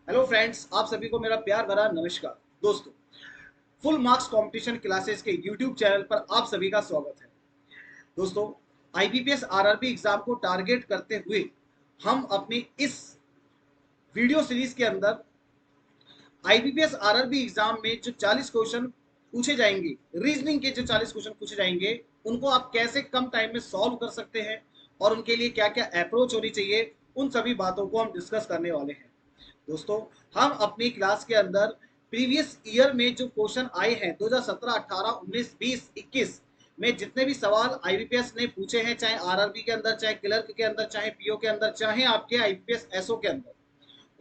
Hello friends, आप सभी को मेरा प्यार भरा नमस्कार। दोस्तों, फुल मार्क्स कंपटीशन क्लासेस के यूट्यूब चैनल पर आप सभी का स्वागत है। दोस्तों, आईबीपीएस आरआरबी एग्जाम को टारगेट करते हुए हम अपनी इस वीडियो सीरीज के अंदर आईबीपीएस आरआरबी एग्जाम में जो 40 क्वेश्चन पूछे जाएंगे, रीजनिंग के जो 40 क्वेश्चन पूछे जाएंगे, उनको आप कैसे कम टाइम में सॉल्व कर सकते हैं और उनके लिए क्या क्या अप्रोच होनी चाहिए, उन सभी बातों को हम डिस्कस करने वाले हैं। दोस्तों, हम अपनी क्लास के अंदर प्रीवियस ईयर में जो क्वेश्चन आए हैं 2017, 18, 19, 20, 21 में जितने भी सवाल आईबीपीएस ने पूछे हैं, चाहे आरआरबी के अंदर, चाहे क्लर्क के अंदर, चाहे पीओ के अंदर, चाहे आपके आईपीएस एसओ के अंदर,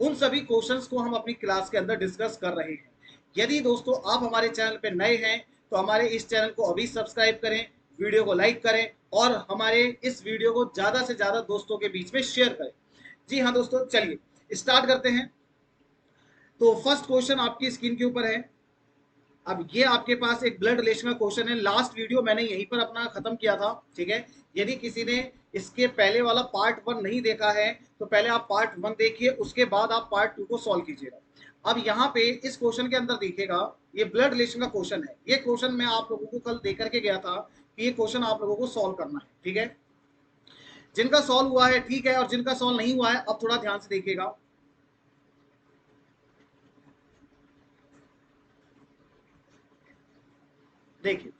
उन सभी क्वेश्चंस को हम अपनी क्लास के अंदर डिस्कस कर रहे हैं। यदि दोस्तों आप हमारे चैनल पर नए हैं तो हमारे इस चैनल को अभी सब्सक्राइब करें, वीडियो को लाइक करें और हमारे इस वीडियो को ज़्यादा से ज़्यादा दोस्तों के बीच में शेयर करें। जी हाँ दोस्तों, चलिए स्टार्ट करते हैं। तो फर्स्ट क्वेश्चन आपकी स्क्रीन के ऊपर है। अब ये आपके पास एक ब्लड रिलेशन का क्वेश्चन है। लास्ट वीडियो मैंने यहीं पर अपना खत्म किया था, ठीक है। यदि किसी ने इसके पहले वाला पार्ट 1 नहीं देखा है तो पहले आप पार्ट 1 देखिए, उसके बाद आप पार्ट 2 को सॉल्व कीजिएगा। अब यहाँ पे इस क्वेश्चन के अंदर देखिएगा, ये ब्लड रिलेशन का क्वेश्चन है। ये क्वेश्चन मैं आप लोगों को कल दे करके गया था कि ये क्वेश्चन आप लोगों को सॉल्व करना है, ठीक है। जिनका सॉल्व हुआ है ठीक है, और जिनका सॉल्व नहीं हुआ है अब थोड़ा ध्यान से देखिएगा। देखिए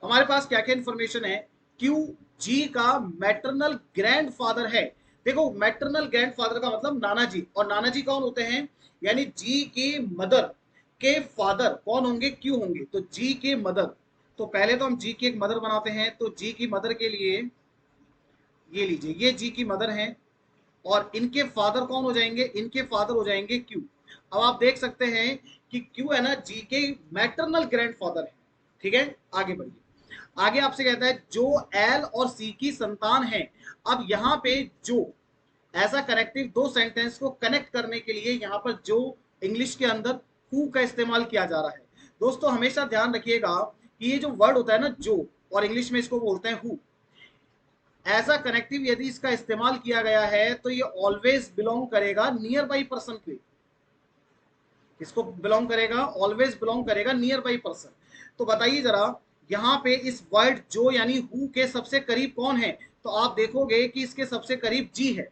हमारे पास क्या क्या इंफॉर्मेशन है। क्यू जी का मैटरनल ग्रैंडफादर है। देखो, मैटरनल ग्रैंडफादर का मतलब नाना जी, और नाना जी कौन होते हैं, यानी जी के मदर के फादर कौन होंगे, क्यू होंगे। तो जी के मदर, तो पहले तो हम जी की एक मदर बनाते हैं। तो जी की मदर के लिए ये लीजिए, ये जी की मदर हैं और इनके फादर कौन हो जाएंगे, इनके फादर हो जाएंगे क्यू। अब आप देख सकते हैं कि क्यू है ना जी के मैटरनल ग्रैंडफादर है, ठीक है। आगे बढ़िए, आगे आपसे कहता है जो एल और सी की संतान है। अब यहाँ पे जो ऐसा कनेक्टिव दो सेंटेंस को कनेक्ट करने के लिए यहाँ पर जो इंग्लिश के अंदर हु का इस्तेमाल किया जा रहा है। दोस्तों हमेशा ध्यान रखिएगा कि ये जो वर्ड होता है ना जो, और इंग्लिश में इसको बोलते हैं हु, एज अ कनेक्टिव यदि इसका इस्तेमाल किया गया है तो ये ऑलवेज बिलोंग करेगा नियर बाई पर्सन के। किसको बिलोंग करेगा, ऑलवेज बिलोंग करेगा नियर बाई पर्सन। तो बताइए जरा, यहाँ पे इस वर्ड जो यानी हु के सबसे करीब कौन है, तो आप देखोगे कि इसके सबसे करीब जी है।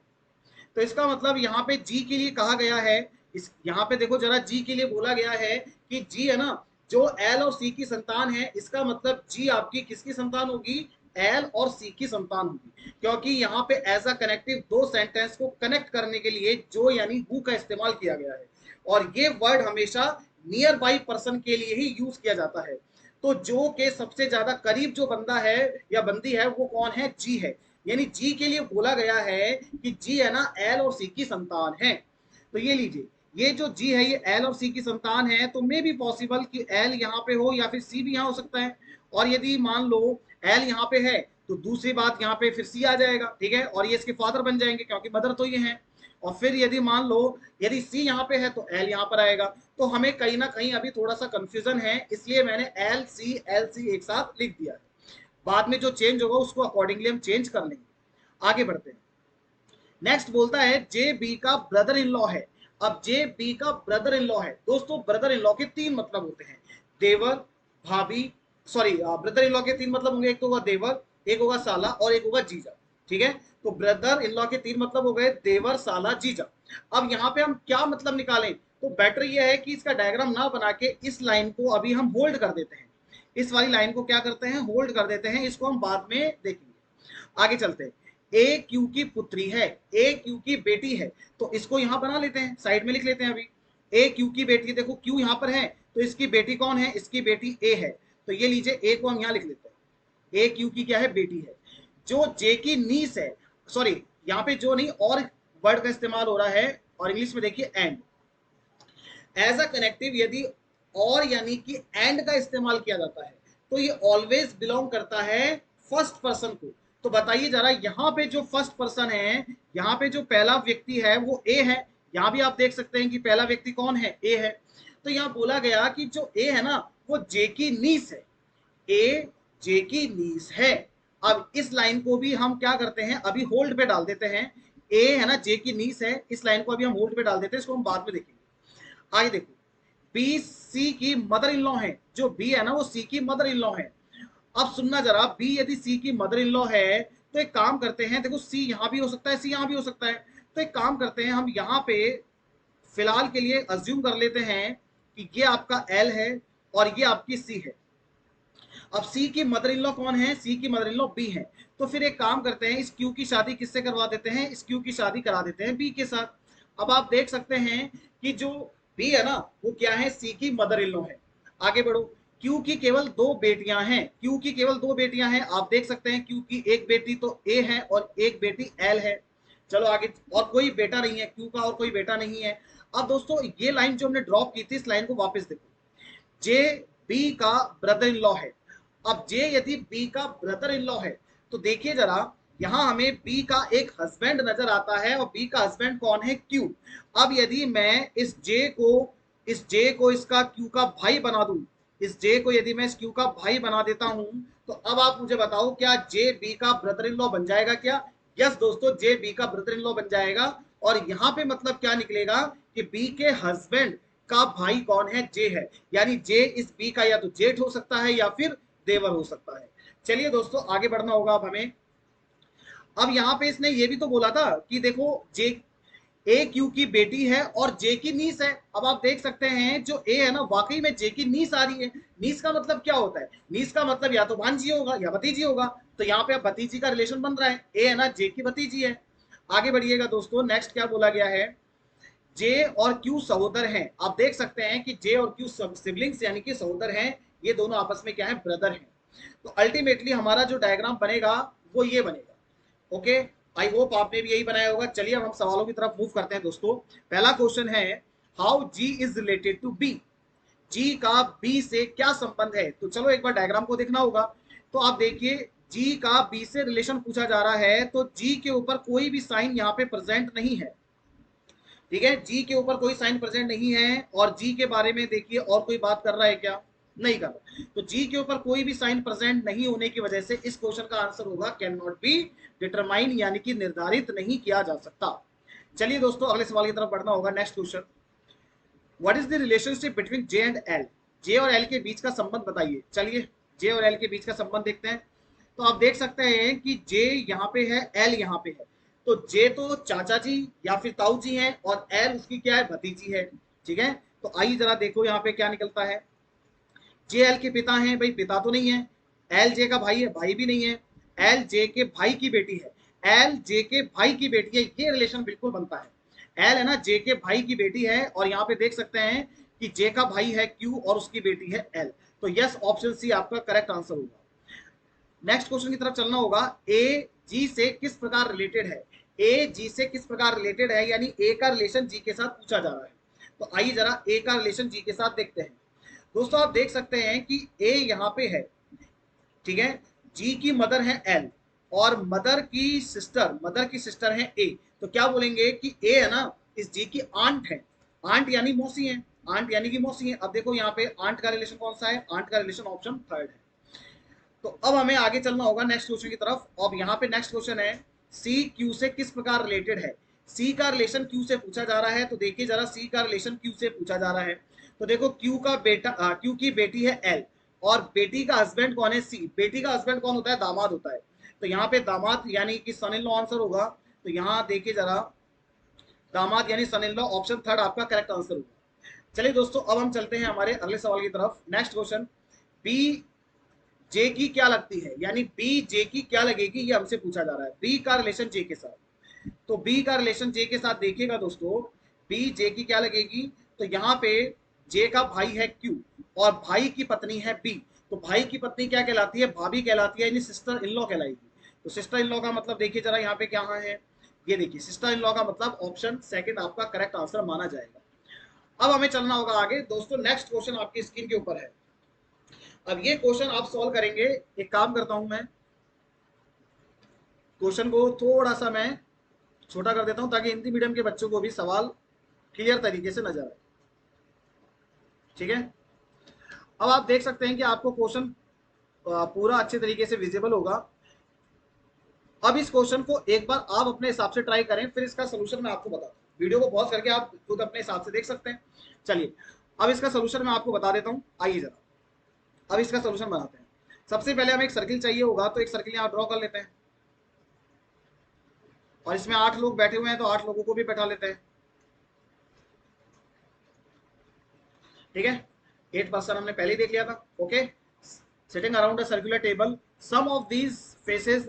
तो इसका मतलब यहाँ पे जी के लिए कहा गया है, इस यहाँ पे देखो जरा, जी के लिए बोला गया है कि जी है ना, जो एल और सी की संतान है, इसका मतलब जी आपकी किसकी संतान होगी, एल और सी की संतान होगी। क्योंकि यहाँ पे एज अ कनेक्टिव दो सेंटेंस को कनेक्ट करने के लिए जो यानी हु का इस्तेमाल किया गया है, और ये वर्ड हमेशा नियर बाई पर्सन के लिए ही यूज किया जाता है। तो जो के सबसे ज्यादा करीब जो बंदा है या बंदी है वो कौन है, जी है। यानी जी के लिए बोला गया है कि जी है ना एल और सी की संतान है। तो ये लीजिए, ये जो जी है ये एल और सी की संतान है, तो मे भी पॉसिबल कि एल यहाँ पे हो या फिर सी भी यहाँ हो सकता है। और यदि मान लो एल यहाँ पे है तो दूसरी बात यहाँ पे फिर सी आ जाएगा, ठीक है, और ये इसके फादर बन जाएंगे क्योंकि मदर तो ये है। और फिर यदि मान लो यदि सी यहाँ पे है तो एल यहाँ पर आएगा। तो हमें कहीं ना कहीं अभी थोड़ा सा कंफ्यूजन है, इसलिए मैंने एल सी एक साथ लिख दिया है। बाद में जो चेंज होगा उसको अकॉर्डिंगली हम चेंज कर लेंगे। आगे बढ़ते हैं। नेक्स्ट बोलता है जे बी का ब्रदर इन लॉ है। अब जे बी का ब्रदर इन लॉ है। दोस्तों ब्रदर इन लॉ के तीन मतलब होते हैं, देवर, भाभी, सॉरी, ब्रदर इन लॉ के तीन मतलब होंगे, एक तो होगा देवर, एक होगा साला और एक होगा जीजा, ठीक है। तो ब्रदर इन लॉ के तीन मतलब हो गए, देवर, साला, जीजा। अब यहाँ पे हम क्या मतलब निकालें, तो बेटर यह है कि इसका डायग्राम ना बना के इस लाइन को अभी हम होल्ड कर देते हैं। इस वाली लाइन को क्या करते हैं, होल्ड कर देते हैं, इसको हम बाद में देखेंगे। आगे चलते हैं। ए क्यू की पुत्री है, ए क्यू की बेटी है, तो इसको यहां बना लेते हैं, साइड में लिख लेते हैं अभी। ए क्यू की बेटी, देखो क्यू यहां पर है तो इसकी बेटी कौन है, इसकी बेटी ए है। तो ये लीजिए, ए को हम यहां लिख लेते हैं, ए क्यू की क्या है, बेटी है। जो जे की नीस है, सॉरी यहाँ पे जो नहीं और वर्ड का इस्तेमाल हो रहा है, और इंग्लिश में देखिए एंड। एज अ कनेक्टिव यदि और यानी कि एंड का इस्तेमाल किया जाता है तो ये ऑलवेज बिलोंग करता है फर्स्ट पर्सन को। तो बताइए जरा, यहाँ पे जो फर्स्ट पर्सन है, यहाँ पे जो पहला व्यक्ति है वो ए है। यहाँ भी आप देख सकते हैं कि पहला व्यक्ति कौन है, ए है। तो यहाँ बोला गया कि जो ए है ना वो जे की नीस है, ए जे की नीस है। अब इस लाइन को भी हम क्या करते हैं, अभी होल्ड पे डाल देते हैं। ए है ना जे की नीस है, इस लाइन को अभी हम होल्ड पे डाल देते हैं, इसको हम बाद में देखेंगे। आगे देखो, बी सी की मदर इन लॉ है, जो बी है ना वो सी की मदर इन लॉ है। अब सुनना जरा, बी यदि सी की मदर इन लॉ है तो एक काम करते हैं, देखो सी यहां भी हो सकता है, सी यहां भी हो सकता है, तो एक काम करते हैं हम यहां पे फिलहाल के लिए अज्यूम कर लेते हैं कि ये आपका एल है और ये आपकी सी है। अब सी की मदर इन लॉ कौन है, सी की मदर इन लॉ बी है। तो फिर एक काम करते हैं, इस क्यू की शादी किससे करवा देते हैं, इस क्यू की शादी करा देते हैं बी के साथ। अब आप देख सकते हैं कि जो बी है ना वो क्या है, सी की मदर इन लॉ है। आगे बढ़ो, क्यू की केवल दो बेटियां हैं, क्यू की केवल दो बेटियां हैं, आप देख सकते हैं क्यू की एक बेटी तो ए है और एक बेटी एल है। चलो आगे, और कोई बेटा नहीं है क्यू का, और कोई बेटा नहीं है। अब दोस्तों ये लाइन जो हमने ड्रॉप की थी, इस लाइन को वापस देखो, जे बी का ब्रदर इन लॉ है। अब जे यदि बी का ब्रदर इन लॉ है तो देखिए जरा, यहां हमें बी का एक हस्बैंड नजर आता है और बी का हस्बैंड कौन है, क्यू। अब यदि मैं इस जे को इसका क्यू का भाई बना दूं, इस जे को यदि मैं इस क्यू का भाई बना देता हूं, तो अब आप मुझे बताओ क्या जे बी का ब्रदर इन लॉ बन जाएगा क्या? यस दोस्तों, जे बी का ब्रदर इन लॉ बन जाएगा। और यहां पे मतलब क्या निकलेगा कि बी के हस्बैंड का भाई कौन है, जे है। यानी जे इस बी का या तो जेठ हो सकता है या फिर देवर हो सकता है। चलिए दोस्तों आगे बढ़ना होगा अब हमें। अब यहां पे इसने ये भी तो बोला था कि देखो, जे ए क्यू की बेटी है और जे की नीस है। अब आप देख सकते हैं जो ए है ना वाकई में जे की नीस आ रही है। नीस का मतलब क्या होता है, नीस का मतलब या तो भांजी होगा या भतीजी होगा। तो यहाँ पे अब भतीजी का रिलेशन बन रहा है, ए है ना जे की भतीजी है। आगे बढ़िएगा दोस्तों, नेक्स्ट क्या बोला गया है, जे और क्यू सहोदर हैं। आप देख सकते हैं कि जे और क्यू सिबलिंग्स यानी कि सहोदर हैं, ये दोनों आपस में क्या है, ब्रदर हैं। तो अल्टीमेटली हमारा जो डायग्राम बनेगा वो ये बनेगा। ओके, आई होप आपने भी यही बनाया होगा। चलिए अब हम सवालों की तरफ मूव करते हैं दोस्तों। पहला क्वेश्चन है, how G is related to B, G का बी से क्या संबंध है। तो चलो एक बार डायग्राम को देखना होगा। तो आप देखिए, जी का बी से रिलेशन पूछा जा रहा है, तो जी के ऊपर कोई भी साइन यहाँ पे प्रेजेंट नहीं है। ठीक है, जी के ऊपर कोई साइन प्रेजेंट नहीं है। और जी के बारे में देखिए और कोई बात कर रहा है क्या, नहीं कर रहा। तो जी के ऊपर कोई भी साइन प्रेजेंट नहीं होने की वजह से इस क्वेश्चन का आंसर होगा कैन नॉट बी डिटरमाइन, यानी कि निर्धारित नहीं किया जा सकता। चलिए दोस्तों अगले सवाल की तरफ बढ़ना होगा। Next question, what is the relationship between J and L, J और एल के बीच का संबंध बताइए। चलिए जे और एल के बीच का संबंध देखते हैं। तो आप देख सकते हैं कि जे यहाँ पे है, एल यहाँ पे है। तो जे तो चाचा जी या फिर ताऊ जी हैं और एल उसकी क्या है, भतीजी है। ठीक है, तो आइए जरा देखो यहाँ पे क्या निकलता है। जे एल के पिता हैं, भाई पिता तो नहीं है। एल जे का भाई है, भाई भी नहीं है। एल जे के भाई की बेटी है, एल जे के भाई की बेटी है, ये रिलेशन बिल्कुल बनता है। एल है ना जे के भाई की बेटी है, और यहाँ पे देख सकते हैं कि जे का भाई है क्यू और उसकी बेटी है एल। तो यस, ऑप्शन सी आपका करेक्ट आंसर होगा। नेक्स्ट क्वेश्चन की तरफ चलना होगा, ए जी से किस प्रकार रिलेटेड है, ए जी से किस प्रकार रिलेटेड है, यानी ए का रिलेशन जी के साथ पूछा जा रहा है। तो आइए जरा ए का रिलेशन जी के साथ देखते हैं। दोस्तों आप देख सकते हैं कि ए यहाँ पे है, ठीक है, जी की मदर है एल और मदर की सिस्टर है ए। तो क्या बोलेंगे कि ए है ना इस जी की आंट है, आंट यानी मौसी है, आंट यानी कि मौसी है। अब देखो यहाँ पे आंट का रिलेशन कौन सा है, आंट का रिलेशन ऑप्शन थर्ड है। तो अब हमें आगे चलना होगा नेक्स्ट क्वेश्चन की तरफ। अब यहाँ पे नेक्स्ट क्वेश्चन है, सी क्यू से किस प्रकार रिलेटेड है, सी का रिलेशन क्यू से पूछा जा रहा है। तो देखिए जरा, सी का रिलेशन क्यू से पूछा जा रहा है। तो देखो क्यू की बेटी है एल और बेटी का हस्बैंड कौन है, सी। बेटी का हस्बैंड कौन होता है, दामाद होता है। तो यहाँ पे दामाद यानी कि सन इन लॉ आंसर होगा। तो यहाँ देखिए जरा, दामाद यानी सन इन लॉ, ऑप्शन थर्ड आपका करेक्ट आंसर होगा। चलिए दोस्तों अब हम चलते हैं हमारे अगले सवाल की तरफ। नेक्स्ट क्वेश्चन, बी जे की क्या लगती है, यानी बी जे की क्या लगेगी, ये हमसे पूछा जा रहा है। बी का रिलेशन जे के साथ, तो बी का रिलेशन जे के साथ देखिएगा दोस्तों, बी जे की क्या लगेगी। तो यहाँ पे जे का भाई है क्यू और भाई की पत्नी है बी। तो भाई की पत्नी क्या कहलाती है, भाभी कहलाती है, यानी सिस्टर इन लॉ कहलाएगी। तो सिस्टर इन लॉ का मतलब देखिए जरा यहाँ पे क्या है, ये देखिए सिस्टर इन लॉ का मतलब ऑप्शन सेकंड आपका करेक्ट आंसर माना जाएगा। अब हमें चलना होगा आगे दोस्तों। नेक्स्ट क्वेश्चन आपकी स्क्रीन के ऊपर है। अब ये क्वेश्चन आप सॉल्व करेंगे। एक काम करता हूं, मैं क्वेश्चन को थोड़ा सा मैं छोटा कर देता हूं ताकि हिंदी मीडियम के बच्चों को भी सवाल क्लियर तरीके से नजर आए। ठीक है, अब आप देख सकते हैं कि आपको क्वेश्चन पूरा अच्छे तरीके से विजिबल होगा। अब इस क्वेश्चन को एक बार आप अपने हिसाब से ट्राई करें, फिर इसका सोल्यूशन मैं आपको बताता हूं। वीडियो को पॉज करके आप खुद अपने हिसाब से देख सकते हैं। चलिए अब इसका सोल्यूशन मैं आपको बता देता हूँ, आइए जरा अब इसका सोल्यूशन बनाते हैं। सबसे पहले हमें एक सर्किल चाहिए होगा, तो एक सर्किल यहाँ ड्रॉ कर लेते हैं और इसमें 8 लोग बैठे हुए हैं तो 8 लोगों को भी बैठा लेते हैं। ठीक है, 8 पर्सन हमने पहले ही देख लिया था। Okay, sitting around a circular table, some of these faces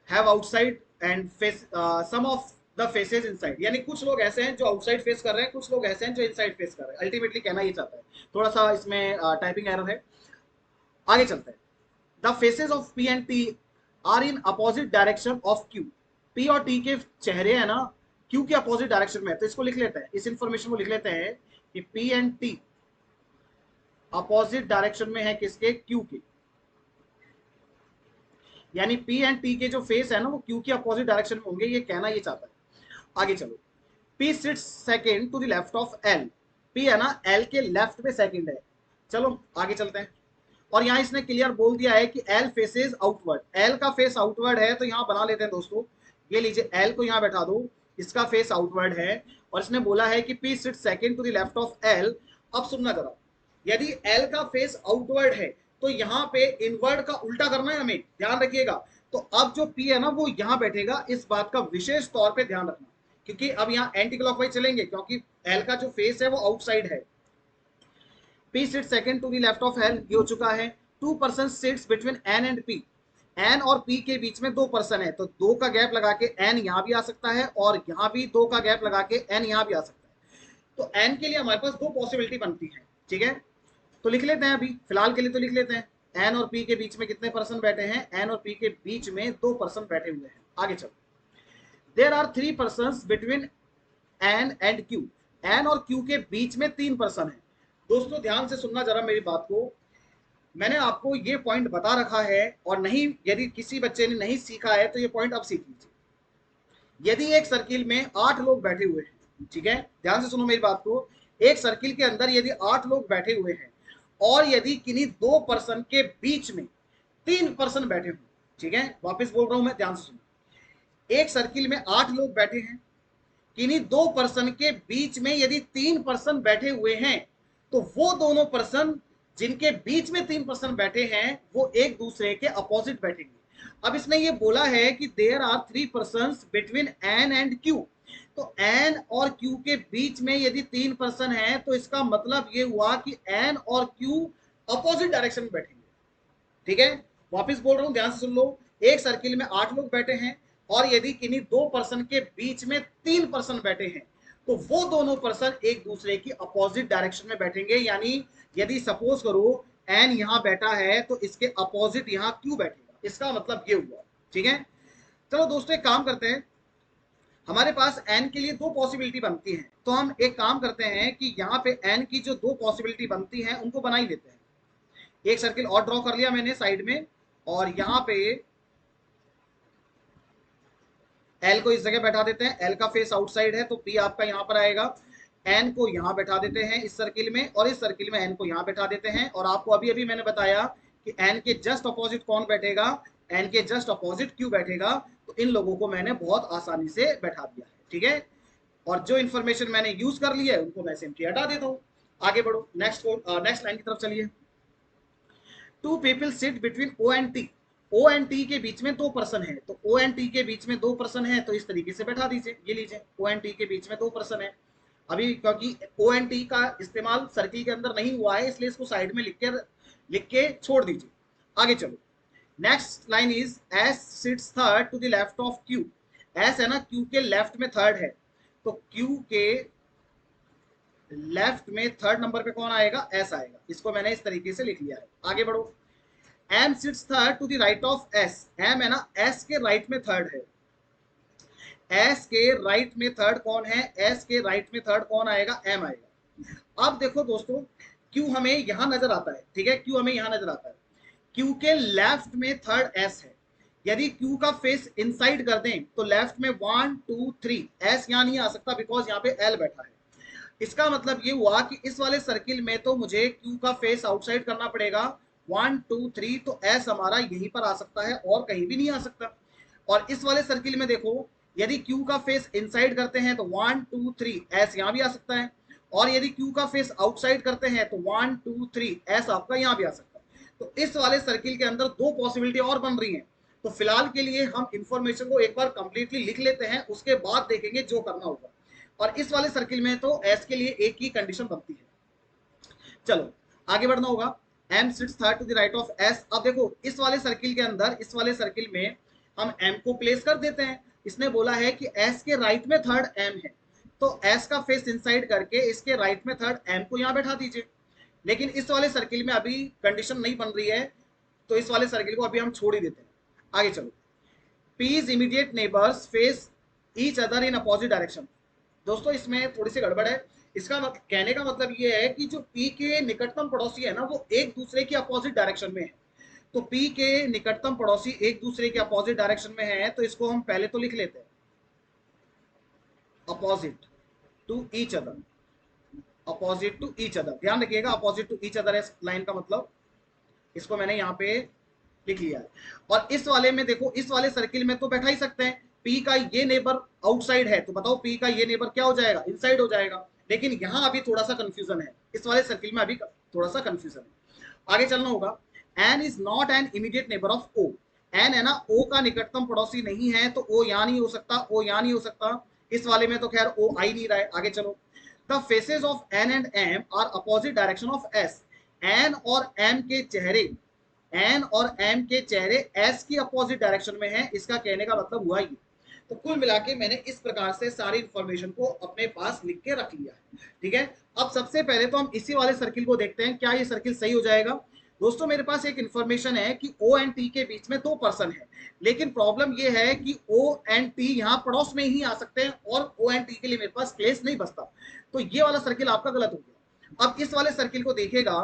have outside and face, some of the faces inside, यानी कुछ लोग ऐसे हैं जो आउटसाइड फेस कर रहे हैं, कुछ लोग ऐसे हैं जो इनसाइड फेस कर रहे हैं। अल्टीमेटली कहना ये चाहता है, थोड़ा सा इसमें टाइपिंग एरर है। आगे चलते हैं। The faces of P and T are in opposite direction of Q. P और टी के चेहरे है ना क्यू के अपोजिट डायरेक्शन में है, तो इसको लिख लेते हैं, इस इंफॉर्मेशन को लिख लेते हैं कि P and T opposite direction में है किसके, क्यू के। यानी पी एंड टी के जो फेस है ना वो क्यू के अपोजिट डायरेक्शन में होंगे, ये कहना ये चाहता है। आगे चलो, P sits second to the left of L. P है ना एल के लेफ्ट में सेकंड है। चलो आगे चलते हैं, और यहाँ इसने क्लियर बोल दिया है कि एल फेसेस आउटवर्ड, एल का फेस आउटवर्ड है, तो यहाँ बना लेते हैं दोस्तों, ये लीजिए एल को यहाँ बैठा दो, इसका फेस आउटवर्ड है, और इसने बोला है कि P sits second to the left of L. अब सुनना जरा, यदि एल का फेस आउटवर्ड है तो यहाँ पे इनवर्ड का उल्टा करना है, हमें ध्यान रखिएगा। तो अब जो पी है ना वो यहाँ बैठेगा, इस बात का विशेष तौर पे ध्यान रखना, क्योंकि अब यहाँ एंटी क्लॉकवाइज चलेंगे, क्योंकि एल का जो फेस है वो आउटसाइड है। P sit second to the left of L, ये हो चुका है। Two person sits between N and P, N और पी के बीच में 2 पर्सन है, तो 2 का गैप लगा के एन यहाँ भी आ सकता है, और यहाँ भी 2 का गैप लगा के एन यहाँ भी आ सकता है। तो एन के लिए हमारे पास 2 पॉसिबिलिटी बनती है। ठीक है, तो लिख लेते हैं, अभी फिलहाल के लिए तो लिख लेते हैं, एन और पी के बीच में कितने पर्सन बैठे हैं, एन और पी के बीच में 2 पर्सन बैठे हुए हैं। आगे चलो, there are 3 person between N and Q, N और क्यू के बीच में 3 पर्सन है। दोस्तों ध्यान से सुनना जरा मेरी बात को, मैंने आपको ये पॉइंट बता रखा है, और नहीं यदि किसी बच्चे ने नहीं सीखा है तो ये पॉइंट अब सीख लीजिए। यदि एक सर्किल में 8 लोग बैठे हुए हैं, ठीक है, ध्यान से सुनो मेरी बात को, एक सर्किल के अंदर यदि 8 लोग बैठे हुए हैं, और यदि किन्हीं 2 पर्सन के बीच में 3 पर्सन बैठे हुए, ठीक है, वापस बोल रहा हूं मैं, ध्यान से सुनो, एक सर्किल में 8 लोग बैठे हैं, किन्हीं 2 पर्सन के बीच में यदि 3 पर्सन बैठे हुए हैं, तो वो दोनों पर्सन जिनके बीच में 3 पर्सन बैठे हैं वो एक दूसरे के अपोजिट बैठेंगे। अब इसने ये बोला है कि there are 3 person between N and Q, तो एन और क्यू के बीच में यदि 3 पर्सन हैं, तो इसका मतलब ये हुआ कि एन और क्यू अपोजिट डायरेक्शन में बैठेंगे। ठीक है, वापस बोल रहा हूं, ध्यान से सुन लो, एक सर्किल में 8 लोग बैठे हैं, और यदि किन्हीं 2 पर्सन के बीच में 3 पर्सन बैठे हैं, तो वो दोनों पर्सन एक दूसरे की अपोजिट डायरेक्शन में बैठेंगे। यानी यदि सपोज करो एन यहां बैठा है तो इसके अपोजिट यहां क्यू बैठेगा, इसका मतलब ये हुआ। ठीक है, चलो दोस्तों एक काम करते हैं, हमारे पास एन के लिए 2 पॉसिबिलिटी बनती हैं, तो हम एक काम करते हैं कि यहाँ पे एन की जो 2 पॉसिबिलिटी बनती हैं उनको बना ही लेते हैं। एक सर्किल और ड्रॉ कर लिया मैंने साइड में, और यहाँ पे एल को इस जगह बैठा देते हैं, एल का फेस आउटसाइड है तो पी आपका यहाँ पर आएगा। एन को यहाँ बैठा देते हैं इस सर्किल में, और इस सर्किल में एन को यहाँ बैठा देते हैं। और आपको अभी अभी मैंने बताया कि एन के जस्ट अपोजिट कौन बैठेगा, एन के जस्ट अपोजिट क्यू बैठेगा। तो इन लोगों को मैंने बहुत आसानी से बैठा दिया है। ठीक है, और जो इन्फॉर्मेशन मैंने यूज कर ली है उनको मैं सिंपली हटा देता हूँ। आगे बढ़ो, नेक्स्ट लाइन की तरफ चलिए। 2 people sit between O and T, O and T के बीच में 2 पर्सन है, तो ओ एंड टी के बीच में 2 पर्सन है, तो इस तरीके से बैठा दीजिए, ये लीजिए ओ एंड टी के बीच में 2 पर्सन है। अभी क्योंकि ओ एंड टी का इस्तेमाल सर्किल के अंदर नहीं हुआ है, इसलिए इसको साइड में लिख के छोड़ दीजिए। आगे चलो, next line is S sits third to the left of Q, S है ना क्यू के लेफ्ट में थर्ड है, तो क्यू के लेफ्ट में थर्ड नंबर पे कौन आएगा, एस आएगा। इसको मैंने इस तरीके से लिख लिया है। आगे बढ़ो, M sits third to the right of S, M है ना एस के राइट में थर्ड है, एस के राइट में थर्ड कौन है, एस के राइट में थर्ड कौन आएगा, एम आएगा। अब देखो दोस्तों, क्यू हमें यहां नजर आता है, ठीक है, क्यू हमें यहां नजर आता है, क्यू के लेफ्ट में थर्ड एस है। यदि क्यू का फेस इनसाइड कर दें तो लेफ्ट में 1 2 3, एस यहां नहीं आ सकता बिकॉज यहाँ पे एल बैठा है। इसका मतलब ये हुआ कि इस वाले सर्किल में तो मुझे क्यू का फेस आउटसाइड करना पड़ेगा 1 2 3, तो एस हमारा यहीं पर आ सकता है और कहीं भी नहीं आ सकता। और इस वाले सर्किल में देखो, यदि Q का फेस इनसाइड करते हैं तो 1 2 3 एस यहां भी आ सकता है, और यदि Q का फेस आउटसाइड करते हैं तो 1 2 3 एस आपका यहां भी आ सकता है। तो इस वाले सर्किल के अंदर दो पॉसिबिलिटी और बन रही हैं। तो फिलहाल के लिए हम इंफॉर्मेशन को एक बार कंप्लीटली लिख लेते हैं, उसके बाद देखेंगे जो करना होगा। और इस वाले सर्किल में तो एस के लिए एक ही कंडीशन बनती है। चलो आगे बढ़ना होगा। m sits third to the right of s। अब देखो इस वाले सर्किल के अंदर, इस वाले सर्किल में हम m को प्लेस कर देते हैं। इसने बोला है कि s के राइट में थर्ड m है, तो s का फेस इनसाइड करके इसके राइट में थर्ड m को यहां बैठा दीजिए। लेकिन इस वाले सर्किल में अभी कंडीशन नहीं बन रही है, तो इस वाले सर्किल को अभी हम छोड़ ही देते हैं। आगे चलो। P's immediate neighbours face each other in opposite direction. दोस्तों इसमें थोड़ी सी गड़बड़ है। इसका कहने का मतलब ये है कि जो P के निकटतम पड़ोसी है ना, वो एक दूसरे की अपोजिट डायरेक्शन में है। तो P के निकटतम पड़ोसी एक दूसरे के अपोजिट डायरेक्शन में है, तो इसको हम पहले तो लिख लेते हैं opposite to each other. Opposite to each other, ध्यान रखिएगा अपोजिट टू ईच अदर है लाइन का मतलब। इसको मैंने यहाँ पे लिख लिया है। और इस वाले में देखो, इस वाले सर्किल में तो बैठा ही सकते हैं। P का ये नेबर आउटसाइड है, तो बताओ P का ये नेबर क्या हो जाएगा, इनसाइड हो जाएगा। लेकिन यहां अभी थोड़ा सा कंफ्यूजन है, इस वाले सर्किल में अभी थोड़ा सा कंफ्यूजन है। आगे चलना होगा। N is not an immediate neighbour of O. N है ना, ओ का निकटतम पड़ोसी नहीं है, तो ओ यहां नहीं हो सकता, ओ यहां नहीं हो सकता। इस वाले में तो खैर ओ आ ही नहीं रहा है। आगे चलो। The faces of N and M are opposite direction of S. N और एम के चेहरे, एन और एम के चेहरे एस की अपोजिट डायरेक्शन में है। इसका कहने का मतलब हुआ ये। तो कुल मिला के मैंने इस प्रकार से सारी इंफॉर्मेशन को अपने पास लिख के रख लिया है। ठीक है, अब सबसे पहले तो हम इसी वाले सर्किल को देखते हैं, क्या ये सर्किल सही हो जाएगा। दोस्तों मेरे पास एक इंफॉर्मेशन है कि ओ एंड टी के बीच में दो पर्सन है, लेकिन प्रॉब्लम ये है कि ओ एंड टी यहाँ पड़ोस में ही आ सकते हैं, और ओ एंड टी के लिए मेरे पास प्लेस नहीं बचता। तो ये वाला सर्किल आपका गलत हो गया। अब इस वाले सर्किल को देखेगा,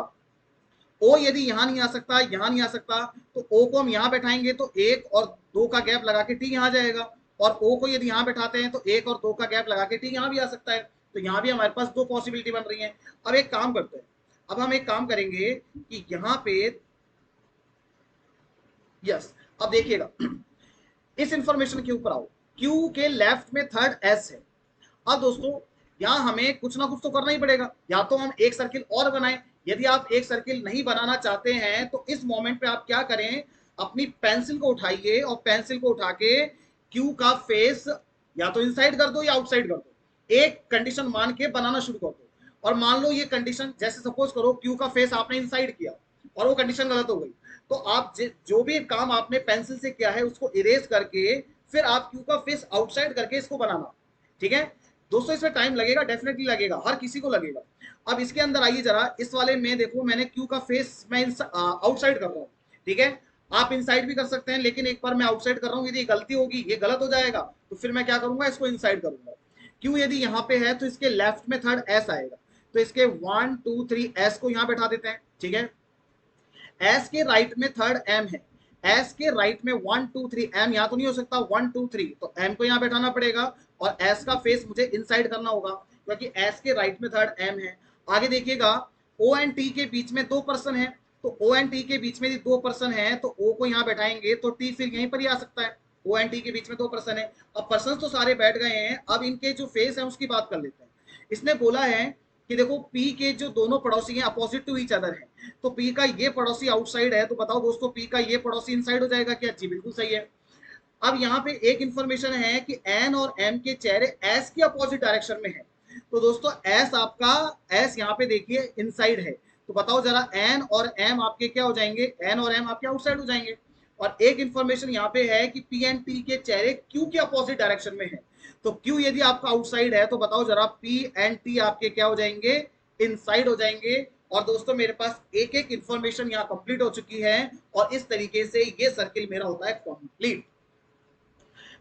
ओ यदि यहां नहीं आ सकता, यहां नहीं आ सकता, तो ओ को हम यहां बैठाएंगे तो एक और दो का गैप लगा के टी यहां जाएगा। और ओ को यदि यहां बैठाते हैं तो एक और दो का गैप लगा के टी यहां भी आ सकता है। तो यहां भी हमारे पास दो पॉसिबिलिटी बन रही है। अब एक काम करते हैं, अब हम एक काम करेंगे कि यहां पे, यस, अब देखिएगा इस इंफॉर्मेशन के ऊपर आओ। क्यू के लेफ्ट में थर्ड एस है। अब दोस्तों यहाँ हमें कुछ ना कुछ तो करना ही पड़ेगा, या तो हम एक सर्किल और बनाएं। यदि आप एक सर्किल नहीं बनाना चाहते हैं तो इस मोमेंट पे आप क्या करें, अपनी पेंसिल को उठाइए और पेंसिल को उठा के क्यू का फेस या तो इनसाइड कर दो या आउटसाइड कर दो। एक कंडीशन मान के बनाना शुरू कर दो। और मान लो ये कंडीशन, जैसे सपोज करो क्यू का फेस आपने इनसाइड किया और वो कंडीशन गलत हो गई, तो आप जो भी काम आपने पेंसिल से किया है उसको इरेज करके फिर आप क्यू का फेस आउटसाइड करके इसको बनाना। ठीक है दोस्तों, इसमें टाइम लगेगा, डेफिनेटली लगेगा, हर किसी को लगेगा। अब इसके अंदर आइए जरा, इस वाले में देखो मैंने क्यू का फेस मैं आउटसाइड कर रहा हूँ। ठीक है, आप इनसाइड भी कर सकते हैं, लेकिन एक बार मैं आउटसाइड कर रहा हूँ, यदि गलती होगी, ये गलत हो जाएगा, तो फिर मैं क्या करूंगा, इसको इनसाइड करूंगा। क्यू यदि यहाँ पे है तो इसके लेफ्ट में थर्ड एस आएगा, तो इसके 1 2 3 एस को यहाँ बैठा देते हैं। ठीक है, एस के राइट में थर्ड एम है, एस के राइट में 1 2 3 एम यहाँ तो नहीं हो सकता 1 2 3, तो एम को यहाँ बैठाना पड़ेगा और एस का फेस मुझे इनसाइड करना होगा, क्योंकि एस के राइट में थर्ड एम है। आगे देखिएगा, ओ एंड टी के बीच में दो पर्सन है, तो ओ एंड टी के बीच में दो पर्सन है, तो ओ को यहाँ बैठाएंगे तो टी फिर यहीं पर ही आ सकता है। ओ एंड टी के बीच में दो पर्सन है। अब पर्सन तो सारे बैठ गए हैं, अब इनके जो फेस है उसकी बात कर लेते हैं। इसने बोला है कि देखो P के जो दोनों पड़ोसी हैं अपोजिट टू ईच अदर हैं, तो P का ये पड़ोसी आउटसाइड है, तो बताओ दोस्तों P का ये पड़ोसी इनसाइड हो जाएगा क्या? जी बिल्कुल सही है। अब यहाँ पे एक इंफॉर्मेशन है कि N और M के चेहरे S की अपोजिट डायरेक्शन में है, तो दोस्तों S आपका, S यहाँ पे देखिए इनसाइड है, तो बताओ जरा N और M आपके क्या हो जाएंगे, N और M आपके आउटसाइड हो जाएंगे। और एक इंफॉर्मेशन यहाँ पे है कि P एंड T के चेहरे Q के अपोजिट डायरेक्शन में है, तो Q यदि आपका आउटसाइड है तो बताओ जरा P एंड T आपके क्या हो जाएंगे, इनसाइड हो जाएंगे। और दोस्तों मेरे पास एक एक इंफॉर्मेशन यहाँ कंप्लीट हो चुकी है, और इस तरीके से ये सर्किल मेरा होता है कंप्लीट।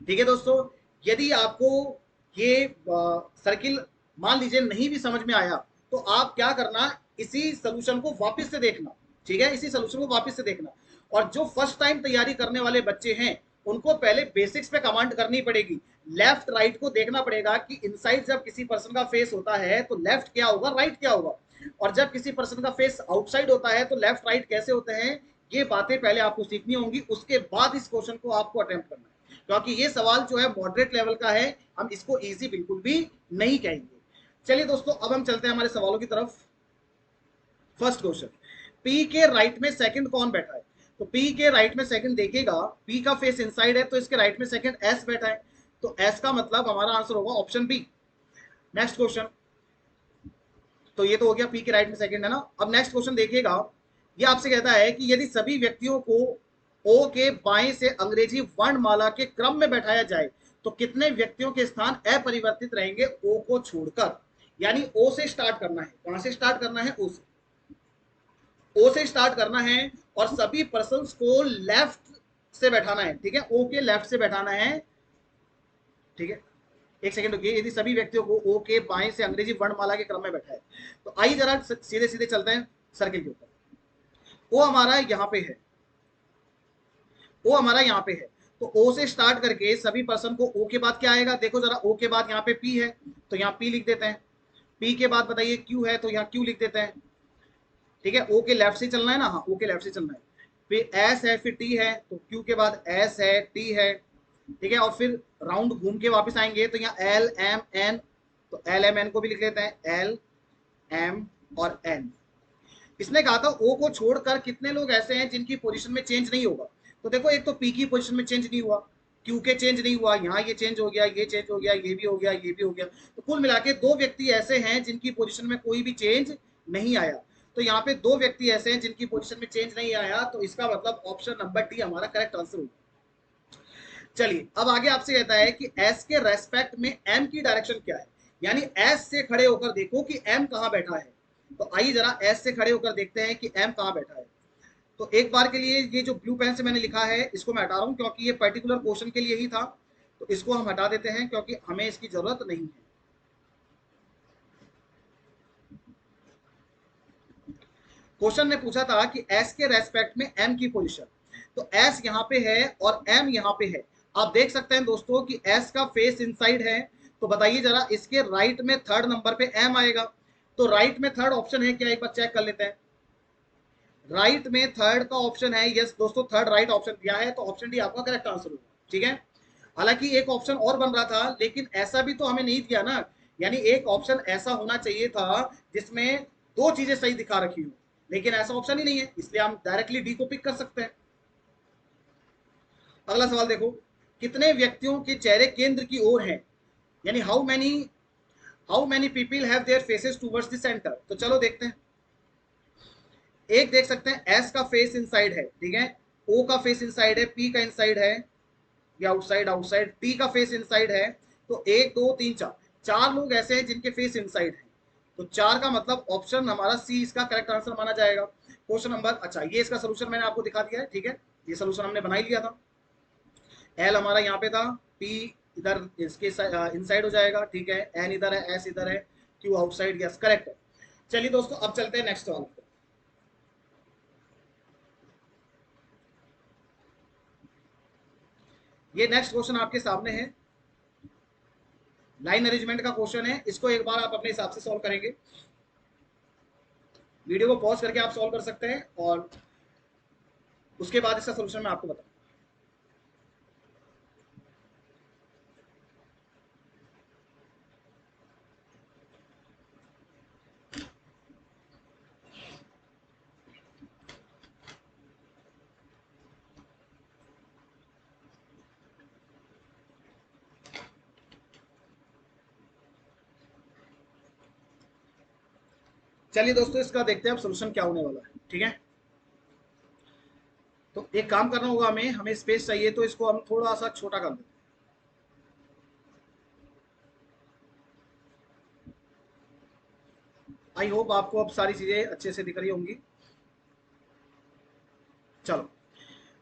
ठीक है दोस्तों, यदि आपको ये सर्किल मान लीजिए नहीं भी समझ में आया, तो आप क्या करना, इसी सोल्यूशन को वापस से देखना। ठीक है, इसी सोल्यूशन को वापस से देखना। और जो फर्स्ट टाइम तैयारी करने वाले बच्चे हैं उनको पहले बेसिक्स पे कमांड करनी पड़ेगी। लेफ्ट राइट को देखना पड़ेगा कि इनसाइड जब किसी पर्सन का फेस होता है तो लेफ्ट क्या होगा, राइट क्या होगा, और जब किसी पर्सन का फेस आउटसाइड होता है तो लेफ्ट राइट कैसे होते हैं। ये बातें पहले आपको सीखनी होंगी, उसके बाद इस क्वेश्चन को आपको अटेम्प्ट करना है। क्योंकि ये सवाल जो है मॉडरेट लेवल का है, हम इसको इजी बिल्कुल भी नहीं कहेंगे। चलिए दोस्तों, अब हम चलते हैं हमारे सवालों की तरफ। फर्स्ट क्वेश्चन, पी के राइट में सेकंड कौन बैठा है? तो पी के राइट में सेकंड देखेगा, पी का फेस इनसाइड है तो इसके राइट में सेकंड एस बैठा है, तो एस का मतलब हमारा आंसर होगा ऑप्शन बी। नेक्स्ट क्वेश्चन, तो ये तो हो गया पी के राइट में सेकंड है ना। अब नेक्स्ट क्वेश्चन देखिएगा, ये आपसे कहता है कि यदि सभी व्यक्तियों को ओ के बाएं से अंग्रेजी वर्णमाला के क्रम में बैठाया जाए तो कितने व्यक्तियों के स्थान अपरिवर्तित रहेंगे ओ को छोड़कर? यानी ओ से स्टार्ट करना है, कहां से स्टार्ट करना है? ओ से स्टार्ट करना है और सभी पर्सन को लेफ्ट से बैठाना है, ठीक है, ओ के लेफ्ट से बैठाना है, ठीक है। एक सेकंड रुकिए, यदि सभी व्यक्तियों को ओ के बाएं से अंग्रेजी वर्णमाला के क्रम में बैठा है, तो आइए जरा सीधे सीधे चलते हैं सर्किल के ऊपर। ओ हमारा यहाँ पे है, ओ हमारा यहाँ पे है, तो ओ से स्टार्ट करके सभी पर्सन को ओ के बाद क्या आएगा? देखो जरा, ओ के बाद यहाँ पे पी है तो यहाँ पी लिख देते हैं, पी के बाद बताइए क्यू है तो यहाँ क्यू लिख देते हैं, ठीक है। ओ के लेफ्ट से चलना है ना, हाँ ओ के लेफ्ट से चलना है। फिर एस है, फिर टी है, तो क्यू के बाद एस है, टी है, ठीक है। और फिर राउंड घूम के वापस आएंगे तो यहाँ एल एम एन, तो एल एम एन को भी लिख लेते हैं, एल एम और एन। इसने कहा था ओ को छोड़कर कितने लोग ऐसे हैं जिनकी पोजीशन में चेंज नहीं होगा? तो देखो, एक तो पी की पोजीशन में चेंज नहीं हुआ, क्यू के चेंज नहीं हुआ, यहाँ ये चेंज हो गया, ये चेंज हो गया, ये भी हो गया, ये भी हो गया, तो कुल मिला के दो व्यक्ति ऐसे हैं जिनकी पोजीशन में कोई भी चेंज नहीं आया। तो यहाँ पे दो व्यक्ति ऐसे हैं जिनकी पोजीशन में चेंज नहीं आया, तो इसका मतलब ऑप्शन नंबर डी हमारा करेक्ट आंसर होगा। चलिए, अब आगे आपसे कहता है कि एस के रेस्पेक्ट में एम की डायरेक्शन क्या है? यानी एस से खड़े होकर देखो कि एम कहां बैठा है। तो आइए जरा एस से खड़े होकर देखते हैं कि एम कहां बैठा है। तो एक बार के लिए ये जो ब्लू पेन से मैंने लिखा है इसको मैं हटा रहा हूं, क्योंकि ये पर्टिकुलर क्वेश्चन के लिए ही था, तो इसको हम हटा देते हैं क्योंकि हमें इसकी जरूरत नहीं है। क्वेश्चन ने पूछा था कि एस के रेस्पेक्ट में एम की पोजीशन, तो एस यहाँ पे है और एम यहाँ पे है। आप देख सकते हैं दोस्तों कि एस का फेस इनसाइड है, तो बताइए जरा, इसके राइट में थर्ड नंबर पे एम आएगा, तो राइट में थर्ड ऑप्शन है क्या? एक बार चेक कर लेते हैं। राइट में थर्ड का ऑप्शन है, यस दोस्तों, थर्ड राइट ऑप्शन दिया है, तो ऑप्शन डी आपका करेक्ट आंसर होगा, ठीक है। हालांकि एक ऑप्शन और बन रहा था, लेकिन ऐसा भी तो हमें नहीं दिया ना, यानी एक ऑप्शन ऐसा होना चाहिए था जिसमें दो चीजें सही दिखा रखी हो, लेकिन ऐसा ऑप्शन ही नहीं है, इसलिए हम डायरेक्टली डी को पिक कर सकते हैं। अगला सवाल देखो, कितने व्यक्तियों के चेहरे केंद्र की ओर हैं? यानी how many people have their faces towards the centre. तो चलो देखते हैं। एक देख सकते हैं एस का फेस इनसाइड है, ठीक है, ओ का फेस इनसाइड है, पी का इनसाइड है या आउटसाइड, आउटसाइड, टी का फेस इनसाइड है, तो एक दो तीन चार, चार लोग ऐसे हैं जिनके फेस इनसाइड है, तो चार का मतलब ऑप्शन हमारा सी इसका करेक्ट आंसर माना जाएगा। क्वेश्चन नंबर, अच्छा ये इसका सोल्यूशन मैंने आपको दिखा दिया है, ठीक है, ये सोल्यूशन हमने बना ही लिया था। एल हमारा यहाँ पे था, पी इधर इसके इनसाइड हो जाएगा, ठीक है, एन इधर है, एस इधर है, क्यू आउटसाइड, यस करेक्ट है। चलिए दोस्तों, अब चलते हैं नेक्स्ट सवाल पे। ये नेक्स्ट क्वेश्चन आपके सामने है, लाइन अरेंजमेंट का क्वेश्चन है, इसको एक बार आप अपने हिसाब से सॉल्व करेंगे। वीडियो को पॉज करके आप सॉल्व कर सकते हैं और उसके बाद इसका सोल्यूशन मैं आपको बताऊं। चलिए दोस्तों, इसका देखते हैं अब सोल्यूशन क्या होने वाला है, ठीक है। तो एक काम करना होगा, हमें स्पेस चाहिए, तो इसको हम थोड़ा सा छोटा कर देते हैं। आई होप आपको अब सारी चीजें अच्छे से दिख रही होंगी। चलो,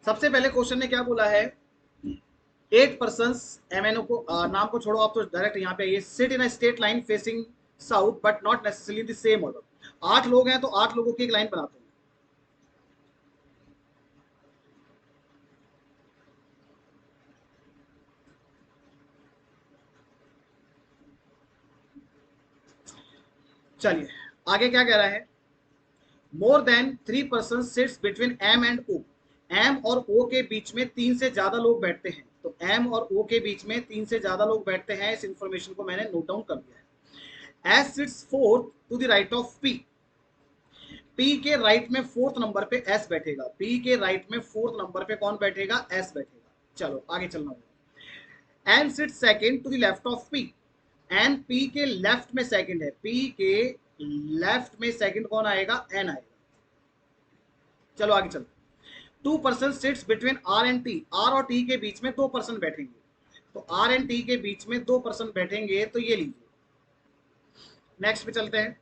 सबसे पहले क्वेश्चन ने क्या बोला है, 8 पर्सन, एमएनओ को नाम को छोड़ो, आप तो डायरेक्ट यहाँ पे आइए, sit in a straight line facing south but not necessarily the same order. 8 लोग हैं तो 8 लोगों की एक लाइन बनाते हैं। चलिए, आगे क्या कह रहा है, more than 3 person sits between M and O, M और ओ के बीच में 3 से ज्यादा लोग बैठते हैं, तो एम और ओ के बीच में 3 से ज्यादा लोग बैठते हैं, इस इंफॉर्मेशन को मैंने नोट डाउन कर दिया है। S sits fourth to the right of P, P के राइट में फोर्थ नंबर पे एस बैठेगा, पी के राइट में फोर्थ नंबर पे कौन बैठेगा, एस बैठेगा। चलो आगे चलना होगा। N sit second to the left of P, N P के लेफ्ट में सेकंड है, पी के लेफ्ट में सेकंड कौन आएगा, एन आएगा। चलो आगे चलते। Two person sits between R and T, are और टी के बीच में 2 पर्सन बैठेंगे, तो आर एंड टी के बीच में 2 पर्सन बैठेंगे, तो ये लीजिए। नेक्स्ट पे चलते हैं।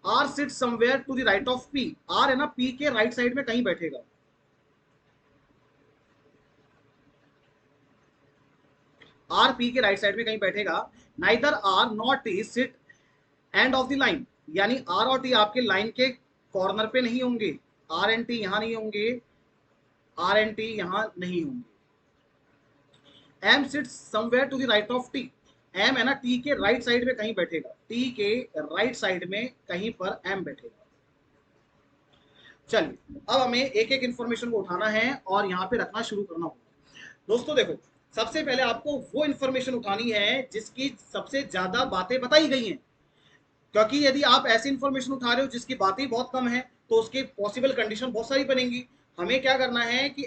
R sit somewhere to the right of P, R है ना पी के राइट साइड में कहीं बैठेगा, आर पी के राइट साइड में कहीं बैठेगा। Neither R not T sit end of the line, यानी आर और टी आपके लाइन के कॉर्नर पे नहीं होंगे, आर एंड टी यहां नहीं होंगे, आर एंड टी यहां नहीं होंगे। M sit somewhere to the right of T, M है ना टी के राइट साइड में कहीं बैठेगा, टी के राइट साइड में कहीं पर एम बैठेगा। चलिए अब हमें एक एक इंफॉर्मेशन को उठाना है और यहाँ पे रखना शुरू करना होगा। दोस्तों देखो, सबसे पहले आपको वो इंफॉर्मेशन उठानी है जिसकी सबसे ज्यादा बातें बताई गई हैं, क्योंकि यदि आप ऐसी इंफॉर्मेशन उठा रहे हो जिसकी बातें बहुत कम है तो उसकी पॉसिबल कंडीशन बहुत सारी बनेंगी। हमें क्या करना है कि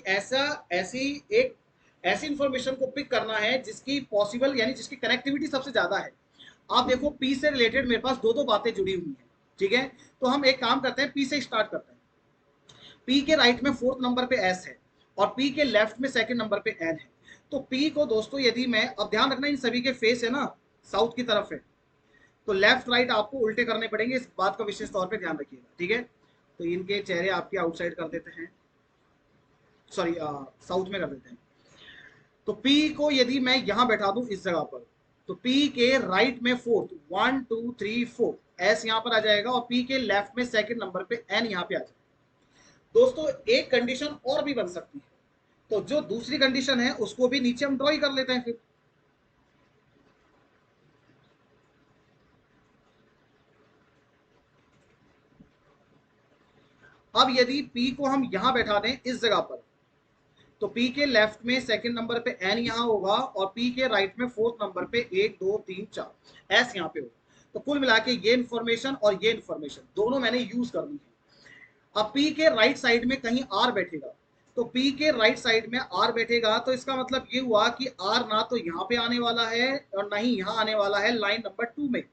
ऐसी इंफॉर्मेशन को पिक करना है जिसकी पॉसिबल यानी जिसकी कनेक्टिविटी सबसे ज्यादा है। आप देखो पी से रिलेटेड मेरे पास दो बातें जुड़ी हुई हैं, ठीक है। तो हम एक काम करते हैं, पी से स्टार्ट करते हैं। पी के राइट में फोर्थ नंबर पे एस है और पी के लेफ्ट में सेकंड नंबर पे एन है। तो पी को दोस्तों यदि मैं, अब ध्यान रखना इन सभी के फेस है ना साउथ की तरफ है, तो लेफ्ट राइट आपको उल्टे करने पड़ेंगे, इस बात का विशेष तौर पे ध्यान रखिएगा, ठीक है। तो इनके चेहरे आपके आउटसाइड कर देते हैं, सॉरी साउथ में कर देते हैं। तो P को यदि मैं यहां बैठा दूं इस जगह पर, तो P के राइट में फोर्थ 1 2 3 4 S यहां पर आ जाएगा और P के लेफ्ट में सेकंड नंबर पे N यहां पे आ जाएगा। दोस्तों एक कंडीशन और भी बन सकती है, तो जो दूसरी कंडीशन है उसको भी नीचे हम ड्रॉ ही कर लेते हैं फिर। अब यदि P को हम यहां बैठा दें इस जगह पर, तो P के लेफ्ट में सेकंड नंबर पे N यहां होगा और P के राइट में फोर्थ नंबर पे 1 2 3 4 S यहां पे होगा। तो कुल मिला के ये इंफॉर्मेशन और ये इंफॉर्मेशन दोनों मैंने यूज कर ली है। अब P के राइट साइड में कहीं R बैठेगा, तो P के राइट साइड में R बैठेगा, तो इसका मतलब ये हुआ कि R ना तो यहाँ पे आने वाला है और ना ही यहाँ आने वाला है लाइन नंबर 2 में।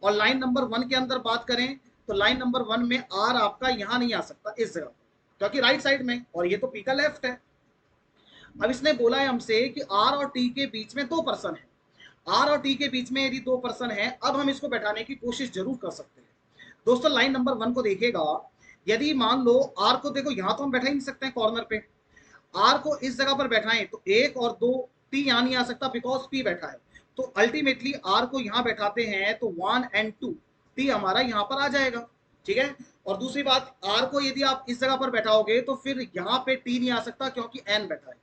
और लाइन नंबर 1 के अंदर बात करें तो लाइन नंबर 1 में R आपका यहाँ नहीं आ सकता इस जगह, क्योंकि राइट साइड में, और ये तो P का लेफ्ट है। अब इसने बोला है हमसे कि आर और टी के बीच में 2 पर्सन है, आर और टी के बीच में यदि 2 पर्सन है, अब हम इसको बैठाने की कोशिश जरूर कर सकते हैं। दोस्तों लाइन नंबर 1 को देखेगा, यदि मान लो आर को देखो यहां तो हम बैठा ही नहीं सकते हैं कॉर्नर पे, आर को इस जगह पर बैठाएं तो 1 और 2, टी यहां नहीं आ सकता बिकॉज पी बैठा है, तो अल्टीमेटली आर को यहां बैठाते हैं तो 1 एंड 2 टी हमारा यहां पर आ जाएगा, ठीक है। और दूसरी बात, आर को यदि आप इस जगह पर बैठाओगे तो फिर यहां पे टी नहीं आ सकता क्योंकि एन बैठा है।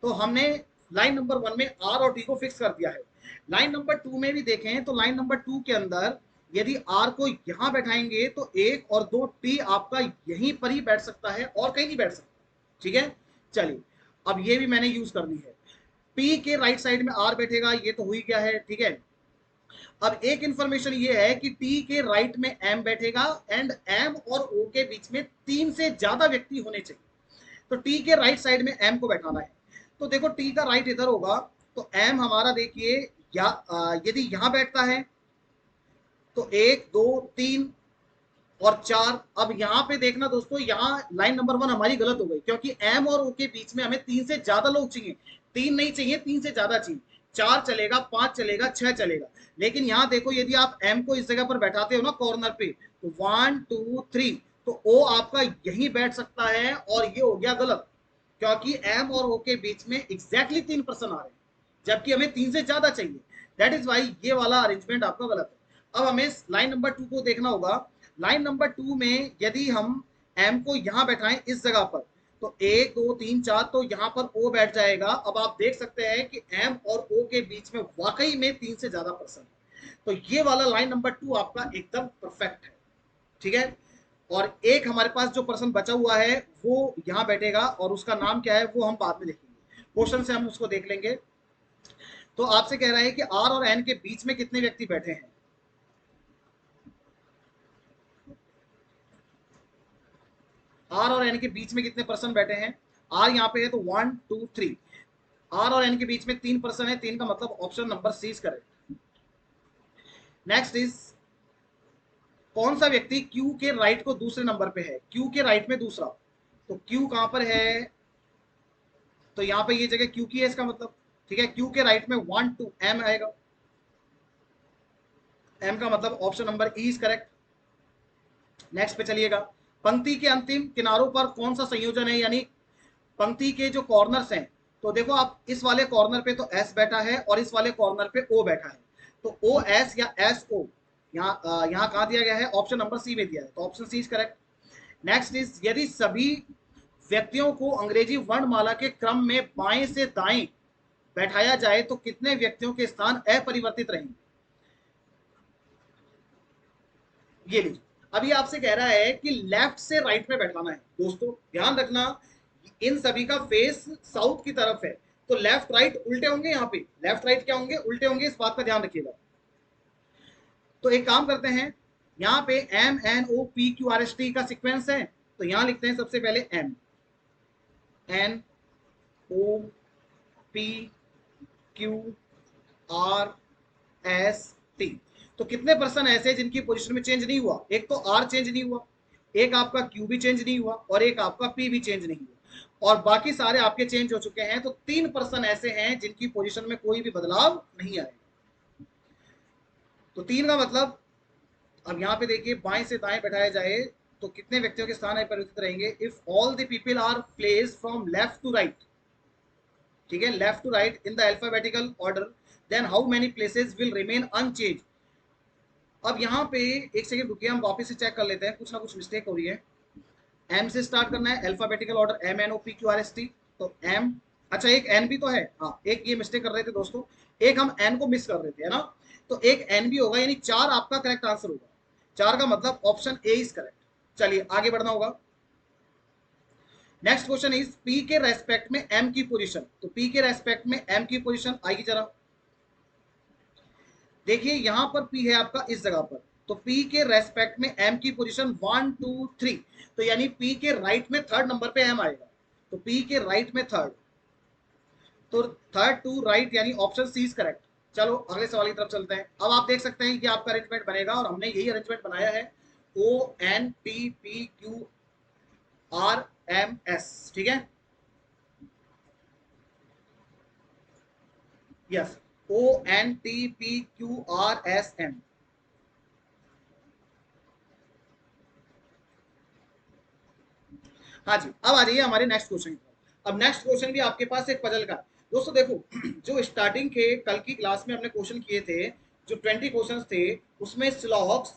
तो हमने लाइन नंबर 1 में आर और टी को फिक्स कर दिया है। लाइन नंबर 2 में भी देखें तो लाइन नंबर 2 के अंदर यदि आर को यहां बैठाएंगे तो 1 और 2 टी आपका यहीं पर ही बैठ सकता है और कहीं नहीं बैठ सकता, ठीक है। चलिए अब ये भी मैंने यूज कर ली है, पी के राइट साइड में आर बैठेगा, ये तो हो ही गया है, ठीक है। अब एक इंफॉर्मेशन ये है कि टी के राइट में एम बैठेगा एंड एम और ओ के बीच में 3 से ज्यादा व्यक्ति होने चाहिए, तो टी के राइट साइड में एम को बैठाना है। तो देखो टी का राइट इधर होगा, तो एम हमारा देखिए यदि यहां बैठता है तो 1 2 3 और 4। अब यहां पे देखना दोस्तों, यहां लाइन नंबर 1 हमारी गलत हो गई क्योंकि एम और ओ के बीच में हमें 3 से ज्यादा लोग चाहिए, 3 नहीं चाहिए, 3 से ज्यादा चाहिए, 4 चलेगा, 5 चलेगा, 6 चलेगा। लेकिन यहां देखो यदि आप एम को इस जगह पर बैठाते हो ना कॉर्नर पे, तो 1 2 3, तो ओ आपका यहीं बैठ सकता है और ये हो गया गलत, क्योंकि एम और ओ के बीच में एग्जैक्टली 3 पर्सन आ रहे हैं जबकि हमें 3 से ज्यादा चाहिए, दैट इज वाई ये वाला अरेंजमेंट आपका गलत है। अब हमें लाइन नंबर 2 को देखना होगा। लाइन नंबर 2 में यदि हम एम को यहां बैठाएं इस जगह पर, तो 1 2 3 4, तो यहां पर ओ बैठ जाएगा। अब आप देख सकते हैं कि एम और ओ के बीच में वाकई में 3 से ज्यादा पर्सन है, तो ये वाला लाइन नंबर 2 आपका एकदम परफेक्ट है, ठीक है। और एक हमारे पास जो पर्सन बचा हुआ है वो यहां बैठेगा और उसका नाम क्या है वो हम बाद में देखेंगे, क्वेश्चन से हम उसको देख लेंगे। तो आपसे कह रहा है कि आर और एन के बीच में कितने व्यक्ति बैठे हैं। आर और एन के बीच में कितने पर्सन बैठे हैं। आर यहाँ पे है तो 1 2 3, आर और एन के बीच में 3 पर्सन है, 3 का मतलब option number C is correct. Next is कौन सा व्यक्ति क्यू के राइट को दूसरे नंबर पे है, क्यू के राइट में दूसरा, तो क्यू कहां पर है, तो यहाँ पे ये जगह क्यू की है इसका मतलब, ठीक है। क्यू के राइट में 1 2 एम आएगा, एम का मतलब option number E is correct. Next पे चलिएगा, पंक्ति के अंतिम किनारों पर कौन सा संयोजन है, यानी पंक्ति के जो कॉर्नर्स हैं, तो देखो आप इस वाले कॉर्नर पे तो एस बैठा है और इस वाले कॉर्नर पे ओ बैठा है, तो ओ एस या एस ओ यहाँ कहाँ दिया गया है, ऑप्शन नंबर सी में दिया है, तो option C is correct. Next is यदि सभी व्यक्तियों को अंग्रेजी वर्णमाला के क्रम में बाएं से दाएं बैठाया जाए तो कितने व्यक्तियों के स्थान अपरिवर्तित रहेंगे। ये लीजिए, अभी आपसे कह रहा है कि लेफ्ट से राइट में बैठाना है। दोस्तों ध्यान रखना, इन सभी का फेस साउथ की तरफ है, तो लेफ्ट राइट उल्टे होंगे, यहाँ पे लेफ्ट राइट क्या होंगे, उल्टे होंगे, इस बात का ध्यान रखिएगा। तो एक काम करते हैं, यहाँ पे M N O P Q R S T का सिक्वेंस है, तो यहां लिखते हैं सबसे पहले M N O P Q R S T. तो कितने पर्सन ऐसे जिनकी पोजीशन में चेंज नहीं हुआ, एक तो आर चेंज नहीं हुआ, एक आपका क्यू भी चेंज नहीं हुआ और एक आपका पी भी चेंज नहीं हुआ, और बाकी सारे आपके चेंज हो चुके हैं, तो 3 पर्सन ऐसे हैं जिनकी पोजीशन में कोई भी बदलाव नहीं आएगा। तो 3 का मतलब, अब यहाँ पे देखिए बाएं से दाएं बैठाया जाए तो कितने व्यक्तियों के स्थान अपरिवर्तित रहेंगे, if all the people are place from left to right, ठीक है, left to right in the alphabetical order, then how many places will remain unchange. अब यहाँ पे एक सेकंड रुकिए, हम वापस से चेक कर लेते हैं, कुछ ना कुछ मिस्टेक हो रही है। एम से स्टार्ट करना है, alphabetical order M N O P Q R S T, तो एम, अच्छा एक एन भी तो है, हाँ एक ये मिस्टेक कर रहे थे दोस्तों, एक हम एन को मिस कर रहे थे, है ना, तो एक एन भी होगा, यानी 4 आपका करेक्ट आंसर होगा, 4 का मतलब ऑप्शन ए इज करेक्ट। चलिए आगे बढ़ना होगा। नेक्स्ट क्वेश्चन इज पी के रेस्पेक्ट में एम की पोजीशन, तो पी के रेस्पेक्ट में एम की पोजीशन आएगी जरा, देखिए यहां पर पी है आपका इस जगह पर, तो पी के रेस्पेक्ट में एम की पोजीशन 1 2 3, तो यानी पी के राइट में थर्ड नंबर पे एम आएगा, तो पी के राइट में थर्ड, तो थर्ड टू राइट यानी ऑप्शन सी इज करेक्ट। चलो अगले सवाल की तरफ चलते हैं। अब आप देख सकते हैं कि आपका अरेंजमेंट बनेगा और हमने यही अरेंजमेंट बनाया है, O N T P Q R M S, ठीक है, yes, O N T P Q R S M. हाँ जी, अब आ जाइए हमारे नेक्स्ट क्वेश्चन पर। अब नेक्स्ट क्वेश्चन भी आपके पास एक पजल का, दोस्तों देखो जो स्टार्टिंग के कल की क्लास में हमने क्वेश्चन किए थे, जो 20 क्वेश्चन थे, उसमें स्लॉक्स,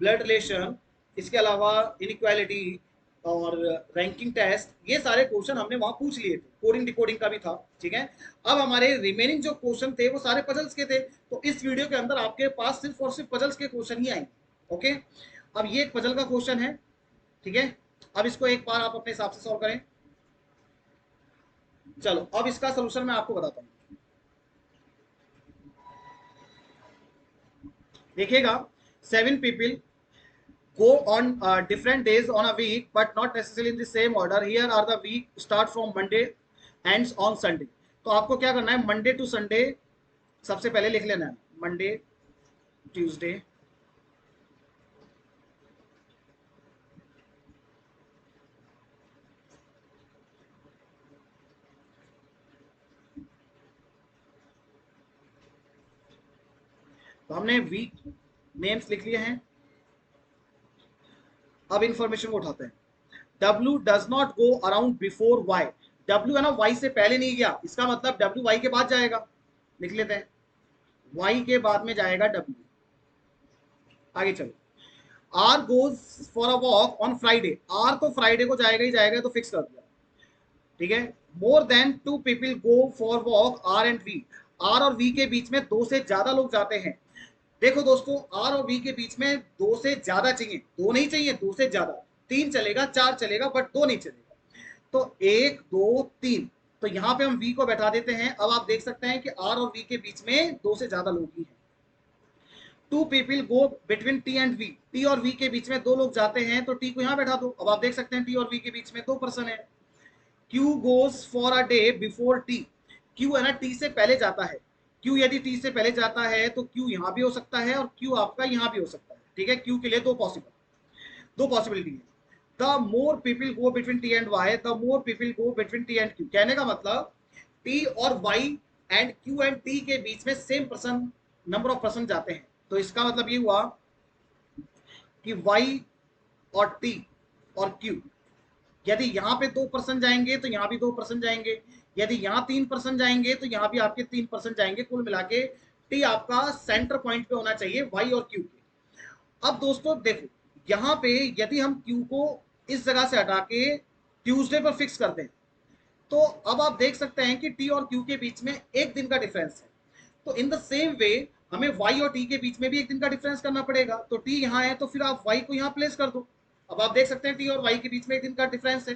ब्लड रिलेशन, इसके अलावा इनइक्वालिटी और रैंकिंग टेस्ट, ये सारे क्वेश्चन हमने वहां पूछ लिए थे, कोडिंग डिकोडिंग का भी था, ठीक है। अब हमारे रिमेनिंग जो क्वेश्चन थे वो सारे पजल्स के थे, तो इस वीडियो के अंदर आपके पास सिर्फ और सिर्फ पजल्स के क्वेश्चन ही आएंगे, ओके। अब ये एक पजल का क्वेश्चन है, ठीक है, अब इसको एक बार आप अपने हिसाब से सॉल्व करें। चलो अब इसका सोल्यूशन मैं आपको बताता हूं, देखिएगा, 7 people go on different days on a week but not necessarily in the same order, here are the week start from Monday ends on Sunday। तो आपको क्या करना है, मंडे टू संडे सबसे पहले लिख लेना है, मंडे ट्यूसडे तो हमने वीक नेम्स लिख लिए हैं। अब इंफॉर्मेशन को उठाते हैं, W does not go around before Y, W है ना Y से पहले नहीं गया, इसका मतलब W Y के बाद जाएगा, लिख लेते हैं, Y के बाद में जाएगा W। आगे चलो, R goes for a walk on Friday, R तो फ्राइडे को जाएगा ही जाएगा, तो फिक्स कर दिया, ठीक है। More than 2 people go for walk R and V, R और वी के बीच में 2 से ज्यादा लोग जाते हैं। देखो दोस्तों, आर और वी के बीच में 2 से ज्यादा चाहिए, 2 नहीं चाहिए, 2 से ज्यादा, 3 चलेगा, 4 चलेगा, बट 2 नहीं चलेगा, तो 1 2 3, तो यहाँ पे हम v को बैठा देते हैं। अब आप देख सकते हैं कि r और v के बीच में दो से ज्यादा लोग ही हैं। Two people go between T and V, T और वी के बीच में दो लोग जाते हैं, तो टी को यहाँ बैठा दो। अब आप देख सकते हैं टी और वी के बीच में दो पर्सन है। Q goes for a day before T, Q है ना टी से पहले जाता है। क्यू यदि टी से पहले जाता है तो क्यू यहाँ भी हो सकता है और क्यू आपका यहाँ भी हो सकता है, ठीक है। क्यू के लिए दो पॉसिबिलिटी है। The more people go between T and Y, the more people go between T and Q, कहने का मतलब टी और Y and Q and T के बीच में same person, number of person जाते हैं। तो इसका मतलब ये हुआ कि वाई और टी और क्यू, यदि यहाँ पे 2% जाएंगे तो यहाँ भी 2% जाएंगे, यदि यहाँ 3% जाएंगे तो यहाँ भी आपके 3% जाएंगे। कुल मिला के टी आपका सेंटर पॉइंट पे होना चाहिए वाई और क्यू के। अब दोस्तों देखो, यहाँ पे यदि हम क्यू को इस जगह से हटा के ट्यूसडे पर फिक्स कर दें, तो अब आप देख सकते हैं कि टी और क्यू के बीच में एक दिन का डिफरेंस है। तो इन द सेम वे हमें वाई और टी के बीच में भी एक दिन का डिफरेंस करना पड़ेगा। तो टी यहाँ है तो फिर आप वाई को यहाँ प्लेस कर दो। अब आप देख सकते हैं टी और वाई के बीच में एक दिन का डिफरेंस है।